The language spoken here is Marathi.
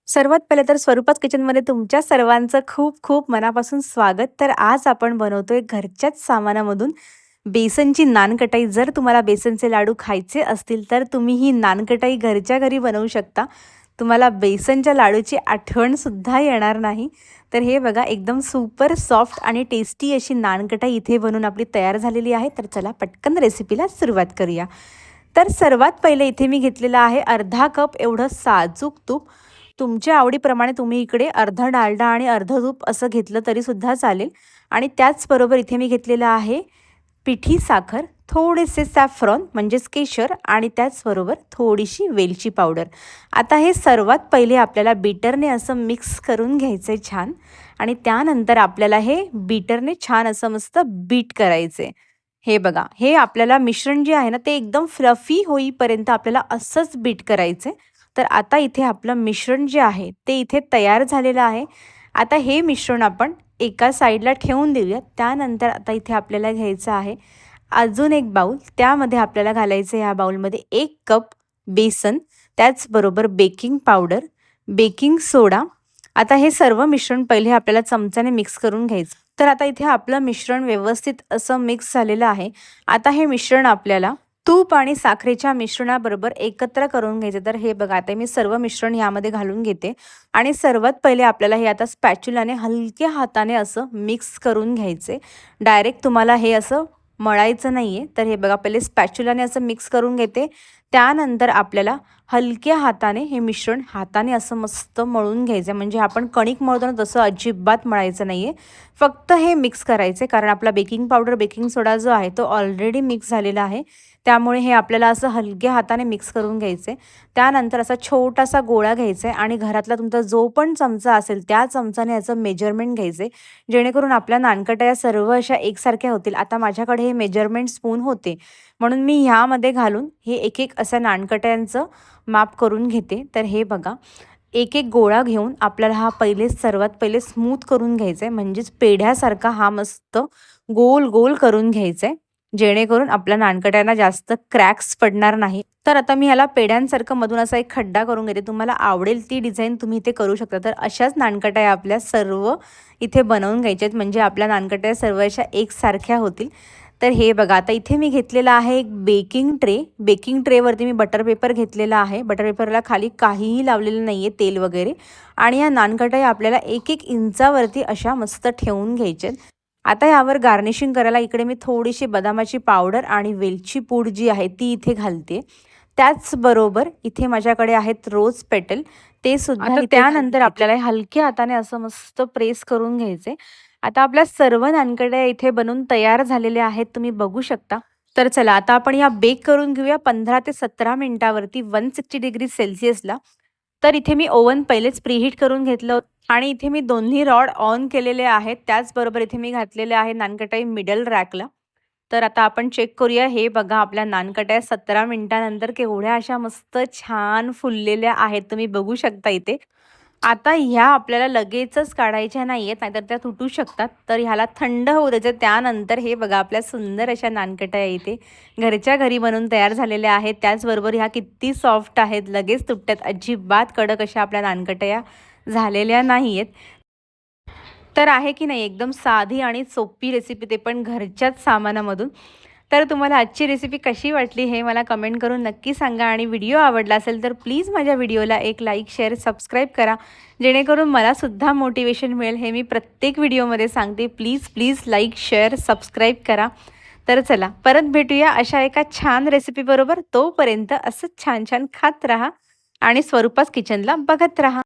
सर्वात पहिले तर स्वरूपाच किचनमध्ये तुमच्या सर्वांचं खूप खूप मनापासून स्वागत. तर आज आपण बनवतोय घरच्याच सामानामधून बेसनची नानकटाई. जर तुम्हाला बेसनचे लाडू खायचे असतील तर तुम्ही ही नानकटाई घरच्या घरी बनवू शकता. तुम्हाला बेसनच्या लाडूची आठवणसुद्धा येणार नाही. तर हे बघा, एकदम सुपर सॉफ्ट आणि टेस्टी अशी नानकटाई इथे बनवून आपली तयार झालेली आहे. तर चला पटकन रेसिपीला सुरुवात करूया. तर सर्वात पहिले इथे मी घेतलेलं आहे अर्धा कप एवढं साजूक तूप. तुमच्या आवडीप्रमाणे तुम्ही इकडे अर्धा डालडा आणि अर्धं तूप असं घेतलं तरीसुद्धा चालेल. आणि त्याचबरोबर इथे मी घेतलेलं आहे पिठी साखर, थोडेसे सॅफ्रॉन म्हणजेच केशर आणि त्याचबरोबर थोडीशी वेलची पावडर. आता हे सर्वात पहिले आपल्याला बीटरने असं मिक्स करून घ्यायचं आहे छान. आणि त्यानंतर आपल्याला हे बीटरने छान असं मस्त बीट करायचं आहे. हे बघा, हे आपल्याला मिश्रण जे आहे ना ते एकदम फ्लफी होईपर्यंत आपल्याला असंच बीट करायचं आहे. तर आता इथे आपलं मिश्रण जे आहे ते इथे तयार झालेलं आहे. आता हे मिश्रण आपण एका साईडला ठेवून देऊया. त्यानंतर आता इथे आपल्याला घ्यायचं आहे अजून एक बाऊल. त्यामध्ये आपल्याला घालायचं आहे, ह्या बाऊलमध्ये 1 कप बेसन, त्याचबरोबर बेकिंग पावडर, बेकिंग सोडा. आता हे सर्व मिश्रण पहिले आपल्याला चमच्याने मिक्स करून घ्यायचं. तर आता इथे आपलं मिश्रण व्यवस्थित असं मिक्स झालेलं आहे. आता हे मिश्रण आपल्याला तूप आणि साखरेच्या मिश्रणाबरोबर एकत्र करून घ्यायचे. तर हे बघा, आता मी सर्व मिश्रण यामध्ये घालून घेते आणि सर्वात पहिले आपल्याला हे आता स्पॅच्युलाने हलक्या हाताने असं मिक्स करून घ्यायचे. डायरेक्ट तुम्हाला हे असं मळायचं नाही आहे. तर हे बघा, पहिले स्पॅच्युलाने असं मिक्स करून घेते. त्यानंतर आपल्याला हलक्या हाताने हे मिश्रण हाताने असं मस्त मळून घ्यायचं. म्हणजे आपण कणिक मळतो ना तसं अजिबात मळायचं नाही आहे. फक्त हे मिक्स करायचे, कारण आपला बेकिंग पावडर, बेकिंग सोडा जो आहे तो ऑलरेडी मिक्स झालेला आहे. त्यामुळे हे आपल्याला असं हलक्या हाताने मिक्स करून घ्यायचे. त्यानंतर असा छोटासा गोळा घ्यायचा आहे आणि घरातला तुमचा जो पण चमचा असेल त्या चमचाने याचं मेजरमेंट घ्यायचे, जेणेकरून आपल्या नानकट्या सर्व अशा एकसारख्या होतील. आता माझ्याकडे हे मेजरमेंट स्पून होते, म्हणून मी ह्यामध्ये घालून हे एक एक असं नानकट्यांचं माप करून घेते. तर हे बघा, एक एक गोळा घेऊन आपल्याला हा सर्वात पहिले स्मूथ करून घ्यायचा आहे. म्हणजेच पेढ्यासारखा हा मस्त गोल गोल करून घ्यायचा आहे, जेणेकरून आपल्या नानकट्यांना जास्त क्रॅक्स पडणार नाही. तर आता मी ह्याला पेढ्यांसारखं मधून असा एक खड्डा करून घेते. तुम्हाला आवडेल ती डिझाईन तुम्ही इथे करू शकता. तर अशाच नानकट्या आपल्या सर्व इथे बनवून घ्यायच्या आहेत, म्हणजे आपल्या नानकट्या सर्व अशा एकसारख्या होतील. तर हे बघा, आता इथे मी घेतलेला आहे एक बेकिंग ट्रे. बेकिंग ट्रेवरती मी बटर पेपर घेतलेला आहे. बटर पेपरला खाली काहीही लावलेलं नाही आहे, तेल वगैरे. आणि या नानकट्या आपल्याला 1-1 इंचावरती अशा मस्त ठेवून घ्यायच्या आहेत. आता यावर गार्निशिंग करायला इकडे मी थोडीशी बदामाची पावडर आणि वेलची पूड जी आहे ती इथे घालते. त्याचबरोबर इथे माझ्याकडे आहेत रोज पेटल, ते सुद्धा. त्यानंतर आपल्याला हलक्या हाताने असं मस्त प्रेस करून घ्यायचे. आता आपल्या सर्व नानकट्या इथे बनून तयार झालेल्या आहेत, तुम्ही बघू शकता. तर चला आता आपण या बेक करून घेऊया 15 ते 17 मिनिटावरती 160 डिग्री सेल्सिअसला. तर इथे मी ओव्हन पहिलेच प्रीहीट करून घेतलं आणि इथे मी दोन्ही रॉड ऑन केलेले आहेत. त्याचबरोबर इथे मी घातलेले आहे नानकटाई मिडल रॅकला. तर आता आपण चेक करूया. हे बघा, आपल्या नानकट्या 17 मिनिटानंतर केवढ्या अशा मस्त छान फुललेल्या आहेत, तुम्ही बघू शकता इथे. आता ह्या आपल्याला लगेचच काढायच्या नाही आहेत, नाहीतर त्या तुटू शकतात. तर ह्याला थंड होऊ द्यायचं. त्यानंतर हे बघा, आपल्या सुंदर अशा नानकट्या इथे घरच्या घरी बनवून तयार झालेल्या आहेत. त्याचबरोबर ह्या किती सॉफ्ट आहेत, लगेच तुटतात, अजिबात कडक अशा आपल्या नानकट्या झालेल्या नाही आहेत. तर आहे की नाही एकदम साधी आणि सोपी रेसिपी, ते पण घरच्याच सामानामधून. तर तुम्हाला आजची रेसिपी कशी वाटली हे मला कमेंट करून नक्की सांगा. आणि व्हिडिओ आवडला असेल तर प्लीज माझ्या व्हिडिओला एक लाईक, शेअर, सबस्क्राईब करा, जेणेकरून मलासुद्धा मोटिवेशन मिळेल. हे मी प्रत्येक व्हिडिओमध्ये सांगते. Please please like, share, subscribe करा. तर चला परत भेटूया अशा एका छान रेसिपीबरोबर. तोपर्यंत असंच छान छान खात राहा आणि स्वरूपास किचनला बघत राहा.